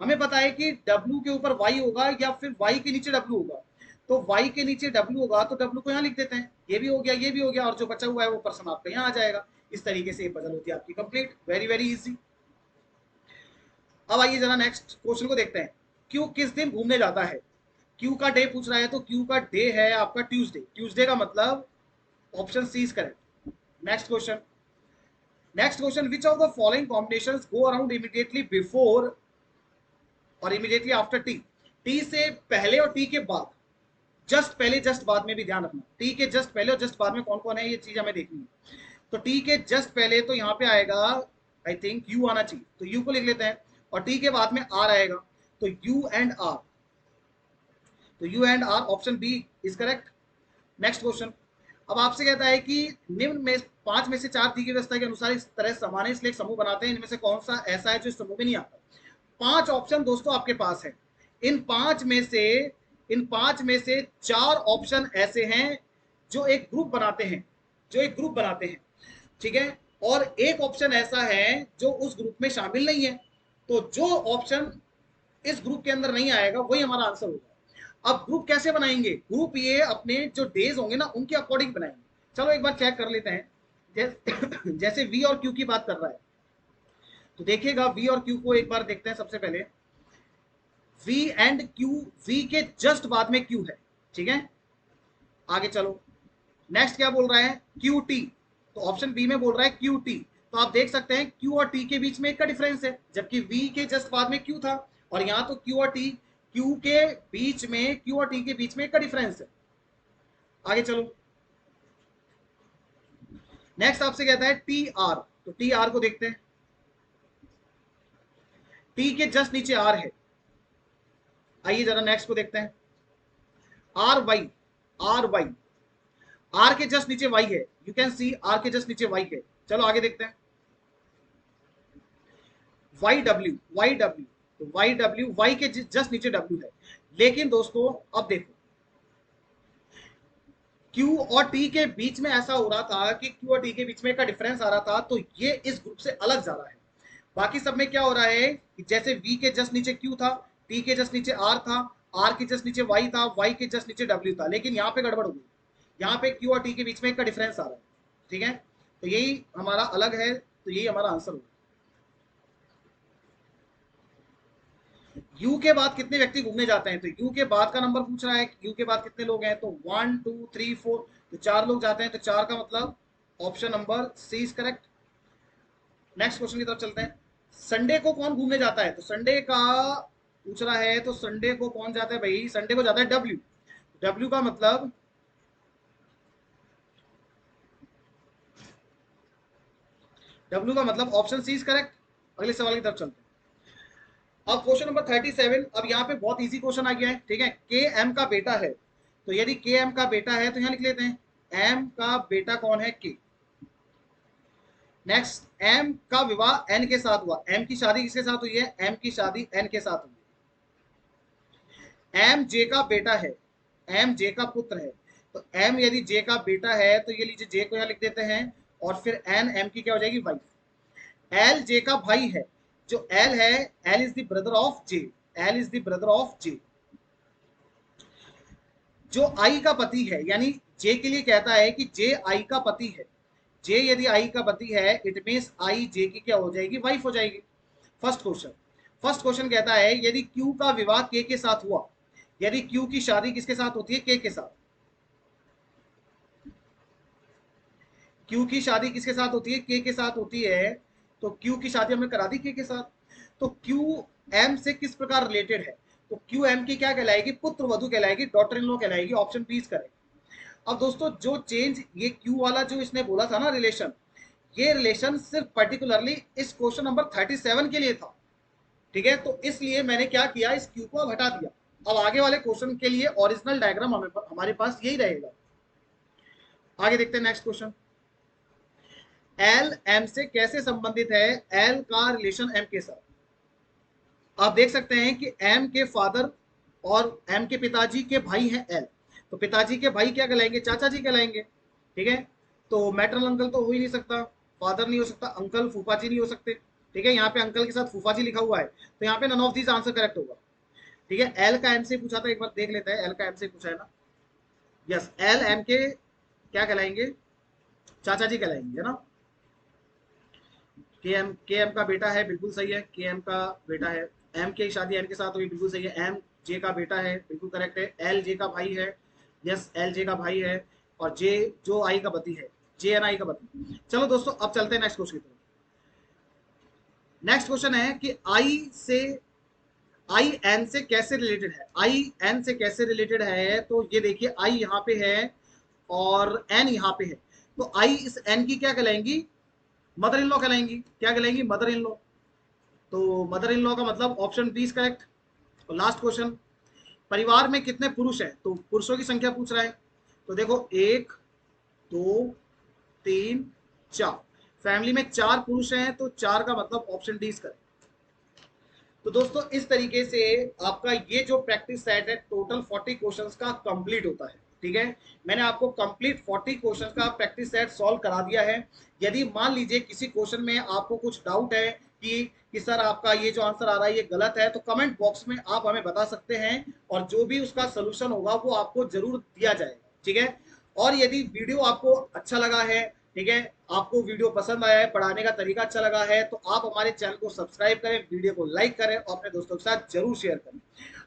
हमें पता है कि W के ऊपर Y होगा या फिर Y के नीचे W होगा। तो Y के नीचे W होगा तो W को यहाँ लिख देते हैं। ये भी हो गया, ये भी हो गया, और जो बचा हुआ है वो पर्सन आपका यहाँ आ जाएगा। इस तरीके से ये पजल होती है आपकी कंप्लीट। Very very easy. अब आइए जरा नेक्स्ट क्वेश्चन को देखते हैं। क्यू किस दिन घूमने जाता है? क्यू का डे पूछ रहा है, तो क्यू का डे है आपका ट्यूसडे। ट्यूसडे का मतलब option C is correct. Next question, which of the following combinations go around immediately before और इमीडिएटली आफ्टर टी? टी से पहले और टी के बाद, जस्ट पहले जस्ट बाद में भी ध्यान रखना। टी के जस्ट पहले और जस्ट बाद में कौन कौन है, ये चीज हमें देखनी है। तो टी के जस्ट पहले तो यहाँ पे आएगा, आई थिंक यू आना चाहिए, तो यू को लिख लेते हैं। और टी के बाद में आर आएगा, तो यू एंड आर, तो U and R, option B is correct. Next question, अब आपसे कहता है कि निम्न में 5 में से 4 दी गई व्यवस्था के अनुसार इस तरह समान इसलिए एक समूह बनाते हैं, इनमें से कौन सा ऐसा है जो इस समूह में नहीं आता? 5 ऑप्शन दोस्तों आपके पास है। इन 5 में से 4 ऑप्शन ऐसे हैं जो एक ग्रुप बनाते हैं, ठीक है। और एक ऑप्शन ऐसा है जो उस ग्रुप में शामिल नहीं है। तो जो ऑप्शन इस ग्रुप के अंदर नहीं आएगा वही हमारा आंसर होगा। अब ग्रुप कैसे बनाएंगे? ग्रुप ये अपने जो डेज होंगे ना उनके अकॉर्डिंग बनाएंगे। चलो एक बार चेक कर लेते हैं। जैसे वी और क्यू की बात कर रहा है, तो देखिएगा वी और क्यू को एक बार देखते हैं। सबसे पहले वी एंड क्यू, वी के जस्ट बाद में क्यू है, ठीक है। आगे चलो, नेक्स्ट क्या बोल रहा है? क्यू टी, तो ऑप्शन बी में बोल रहा है क्यू टी। तो आप देख सकते हैं क्यू और टी के बीच में एक का डिफरेंस है, जबकि वी के जस्ट बाद में क्यू था, और यहाँ तो क्यू और टी, क्यू के बीच में, क्यू और टी के बीच में एक का डिफरेंस है। आगे चलो, नेक्स्ट आपसे कहता है टी आर, तो टी आर को देखते हैं। टी के जस्ट नीचे आर है। आइए जरा नेक्स्ट को देखते हैं। R Y, R Y, R के जस्ट नीचे वाई है। यू कैन सी आर के जस्ट नीचे वाई है। चलो आगे देखते हैं। वाई डब्ल्यू, वाई डब्ल्यू, तो वाई डब्ल्यू, वाई के जस्ट नीचे डब्ल्यू है। लेकिन दोस्तों अब देखो, क्यू और टी के बीच में ऐसा हो रहा था कि क्यू और टी के बीच में का डिफरेंस आ रहा था, तो ये इस ग्रुप से अलग जा रहा है। बाकी सब में क्या हो रहा है कि जैसे वी के जस्ट नीचे क्यू था, टी के जस्ट नीचे आर था, आर के जस्ट नीचे वाई था, वाई के जस्ट नीचे डब्ल्यू था, लेकिन यहाँ पे गड़बड़ हो गई। यहाँ पे क्यू और टी के बीच में एक का डिफरेंस आ रहा है, ठीक है। तो यही हमारा अलग है, तो यही हमारा आंसर होगा। यू के बाद कितने व्यक्ति घूमने जाते हैं? तो यू के बाद का नंबर पूछ रहा है, यू के बाद कितने लोग हैं? तो 1 2 3 4, तो 4 लोग जाते हैं। तो 4 का मतलब option number C is correct. Next question की तरफ चलते हैं। संडे को कौन घूमने जाता है? तो संडे का पूछ रहा है, तो संडे को कौन जाता है भाई? संडे को जाता है डब्ल्यू। डब्ल्यू का मतलब, ऑप्शन सी इज करेक्ट। अगले सवाल की तरफ चलते हैं। अब क्वेश्चन नंबर 37। अब यहाँ पे बहुत इजी क्वेश्चन आ गया है, ठीक है। के एम का बेटा है, तो यदि के एम का बेटा है तो यहाँ लिख लेते हैं एम का बेटा कौन है? के। नेक्स्ट, एम का विवाह एन के साथ हुआ। एम की शादी किसके साथ हुई है? एम की शादी एन के साथ हुई। एम जे का बेटा है, एम जे का पुत्र है। तो एम यदि जे का बेटा है तो ये लीजिए जे को यहाँ लिख देते हैं, और फिर एन एम की क्या हो जाएगी? वाइफ। एल जे का भाई है, जो एल है, L is the brother of J, L is the brother of J. जो आई का पति है, यानी जे के लिए कहता है कि जे आई का पति है, जे यदि आई का पति है इट मीन्स आई जे की क्या हो जाएगी, वाइफ हो जाएगी। फर्स्ट क्वेश्चन कहता है यदि क्यू का विवाह के साथ हुआ, यदि क्यू की शादी किसके साथ होती है, के साथ। क्यू की शादी किसके साथ होती है, के साथ होती है। तो क्यू की शादी हमने करा दी के साथ। तो क्यू एम से किस प्रकार रिलेटेड है, तो क्यू एम की क्या कहलाएगी, पुत्र वधु कहलाएगी, डॉटर इन लॉ कहलाएगी। ऑप्शन बी करें। अब दोस्तों जो चेंज ये क्यू वाला जो इसने बोला था ना रिलेशन, ये रिलेशन सिर्फ पर्टिकुलरली इस क्वेश्चन नंबर 37 के लिए था, ठीक है। तो इसलिए मैंने क्या किया, इस क्यू को अब हटा दिया। अब आगे वाले क्वेश्चन के लिए ओरिजिनल डायग्राम हमारे पास यही रहेगा। आगे देखते हैं नेक्स्ट क्वेश्चन। एल एम से कैसे संबंधित है, एल का रिलेशन एम के साथ। आप देख सकते हैं कि एम के फादर और एम के पिताजी के भाई हैं एल, तो पिताजी के भाई क्या कहलाएंगे, चाचा जी कहलाएंगे, ठीक है। तो मैटरनल अंकल तो हो ही नहीं सकता, फादर नहीं हो सकता, अंकल फूफा जी नहीं हो सकते, ठीक है। यहाँ पे अंकल के साथ फूफा जी लिखा हुआ है, तो यहाँ पे none of these answer correct होगा, ठीक है। एल का एम से पूछा था, एक बार देख लेते हैं, एल का एम से पूछा है ना, यस, एल एम के क्या कहलाएंगे, चाचा जी कहलाएंगे, है ना। के एम का बेटा है, बिल्कुल सही है, के एम का बेटा है। एम की शादी एम के साथ हुई, बिल्कुल सही है। एम जे का बेटा है, बिल्कुल करेक्ट है। एल जे का भाई है, यस, एल जे का भाई है। और जे जो आई का पति है, जे एन आई का पति। चलो दोस्तों अब चलते हैं नेक्स्ट क्वेश्चन की तरफ। नेक्स्ट क्वेश्चन है कि आई एन से कैसे रिलेटेड है, आई एन से कैसे रिलेटेड है। तो ये देखिए आई यहाँ पे है और एन यहाँ पे है, तो आई इस एन की क्या कहलाएंगी, मदर इन लॉ कहलाएंगी। क्या कहलाएंगी, मदर इन लॉ। तो मदर इन लॉ का मतलब ऑप्शन बी करेक्ट। और लास्ट क्वेश्चन, परिवार में कितने पुरुष हैं, तो पुरुषों की संख्या पूछ रहा है। तो देखो 1 2 3 4, फैमिली में 4 पुरुष हैं, तो 4 का मतलब ऑप्शन डी करेक्ट। तो दोस्तों इस तरीके से आपका ये जो प्रैक्टिस सेट है टोटल 40 क्वेश्चंस का कंप्लीट होता है, ठीक है। मैंने आपको कंप्लीट 40 क्वेश्चंस का प्रैक्टिस सेट सॉल्व करा दिया है। यदि मान लीजिए किसी क्वेश्चन में आपको कुछ डाउट है कि सर आपका ये जो आंसर आ रहा है ये गलत है, तो कमेंट बॉक्स में आप हमें बता सकते हैं और जो भी उसका सोल्यूशन होगा वो आपको जरूर दिया जाएगा, ठीक है। और यदि वीडियो आपको अच्छा लगा है, ठीक है, आपको वीडियो पसंद आया है, पढ़ाने का तरीका अच्छा लगा है, तो आप हमारे चैनल को सब्सक्राइब करें, वीडियो को लाइक करें और अपने दोस्तों के साथ जरूर शेयर करें।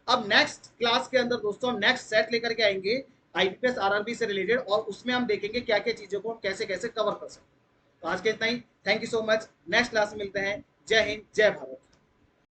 अब नेक्स्ट क्लास के अंदर दोस्तों हम नेक्स्ट सेट लेकर के आएंगे आईपीएस आरआरबी से रिलेटेड, और उसमें हम देखेंगे क्या क्या चीजों को हम कैसे कैसे कवर कर सकते हैं। तो आज के इतना ही, thank you so much, next class में मिलते हैं। जय हिंद, जय भारत।